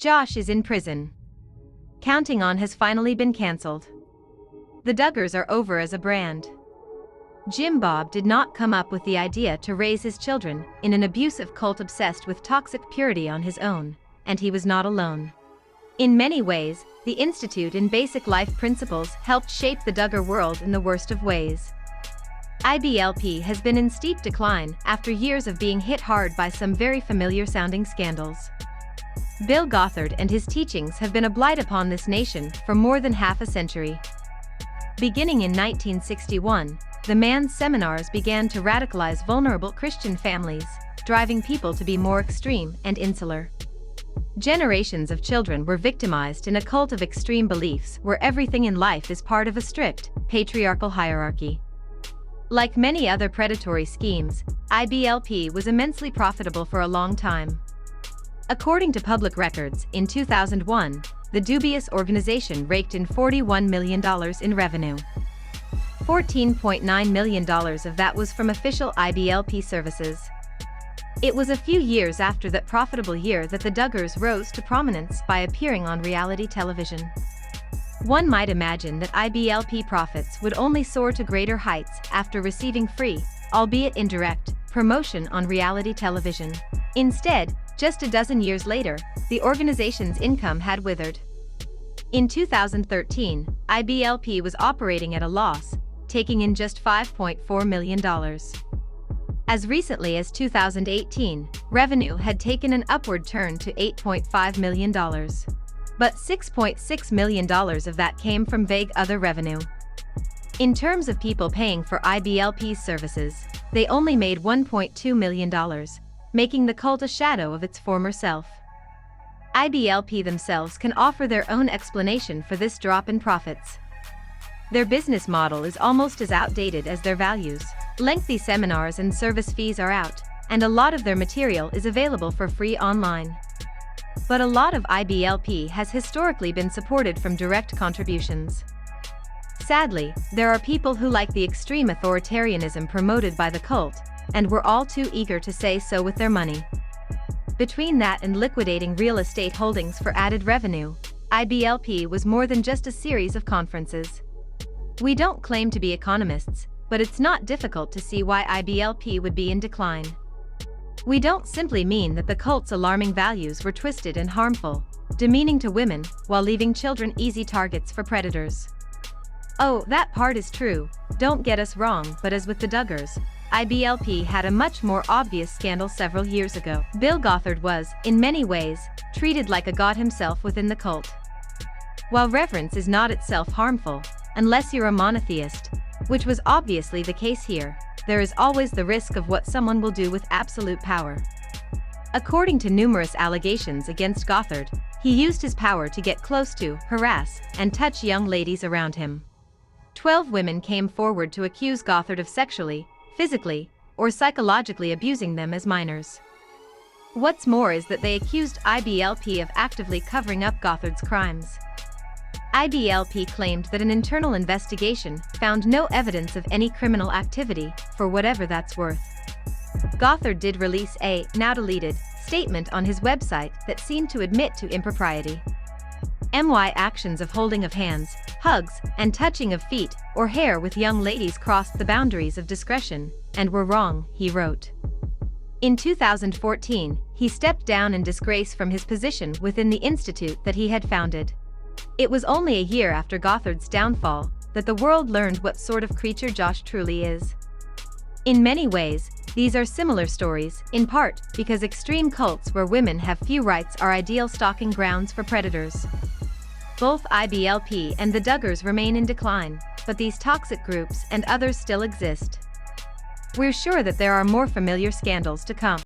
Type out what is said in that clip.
Josh is in prison. Counting On has finally been cancelled. The Duggars are over as a brand. Jim Bob did not come up with the idea to raise his children in an abusive cult obsessed with toxic purity on his own, and he was not alone. In many ways, the Institute in Basic Life Principles helped shape the Duggar world in the worst of ways. IBLP has been in steep decline after years of being hit hard by some very familiar-sounding scandals. Bill Gothard and his teachings have been a blight upon this nation for more than half a century. Beginning in 1961, the man's seminars began to radicalize vulnerable Christian families, driving people to be more extreme and insular. Generations of children were victimized in a cult of extreme beliefs where everything in life is part of a strict, patriarchal hierarchy. Like many other predatory schemes, IBLP was immensely profitable for a long time. According to public records, in 2001, the dubious organization raked in $41 million in revenue. $14.9 million of that was from official IBLP services. It was a few years after that profitable year that the Duggars rose to prominence by appearing on reality television. One might imagine that IBLP profits would only soar to greater heights after receiving free, albeit indirect, promotion on reality television. Instead, just a dozen years later, the organization's income had withered. In 2013, IBLP was operating at a loss, taking in just $5.4 million. As recently as 2018, revenue had taken an upward turn to $8.5 million. But $6.6 million of that came from vague other revenue. In terms of people paying for IBLP's services, they only made $1.2 million, making the cult a shadow of its former self. IBLP themselves can offer their own explanation for this drop in profits. Their business model is almost as outdated as their values. Lengthy seminars and service fees are out, and a lot of their material is available for free online. But a lot of IBLP has historically been supported from direct contributions. Sadly, there are people who like the extreme authoritarianism promoted by the cult, and were all too eager to say so with their money. Between that and liquidating real estate holdings for added revenue, IBLP was more than just a series of conferences. We don't claim to be economists, but it's not difficult to see why IBLP would be in decline. We don't simply mean that the cult's alarming values were twisted and harmful, demeaning to women while leaving children easy targets for predators. Oh, that part is true, don't get us wrong, but as with the Duggars, IBLP had a much more obvious scandal several years ago. Bill Gothard was, in many ways, treated like a god himself within the cult. While reverence is not itself harmful, unless you're a monotheist, which was obviously the case here, there is always the risk of what someone will do with absolute power. According to numerous allegations against Gothard, he used his power to get close to, harass, and touch young ladies around him. 12 women came forward to accuse Gothard of sexually, physically, or psychologically abusing them as minors. What's more is that they accused IBLP of actively covering up Gothard's crimes. IBLP claimed that an internal investigation found no evidence of any criminal activity, for whatever that's worth. Gothard did release a, now deleted, statement on his website that seemed to admit to impropriety. My actions of holding of hands, hugs, and touching of feet or hair with young ladies crossed the boundaries of discretion, and were wrong, he wrote. In 2014, he stepped down in disgrace from his position within the institute that he had founded. It was only a year after Gothard's downfall that the world learned what sort of creature Josh truly is. In many ways, these are similar stories, in part because extreme cults where women have few rights are ideal stalking grounds for predators. Both IBLP and the Duggars remain in decline, but these toxic groups and others still exist. We're sure that there are more familiar scandals to come.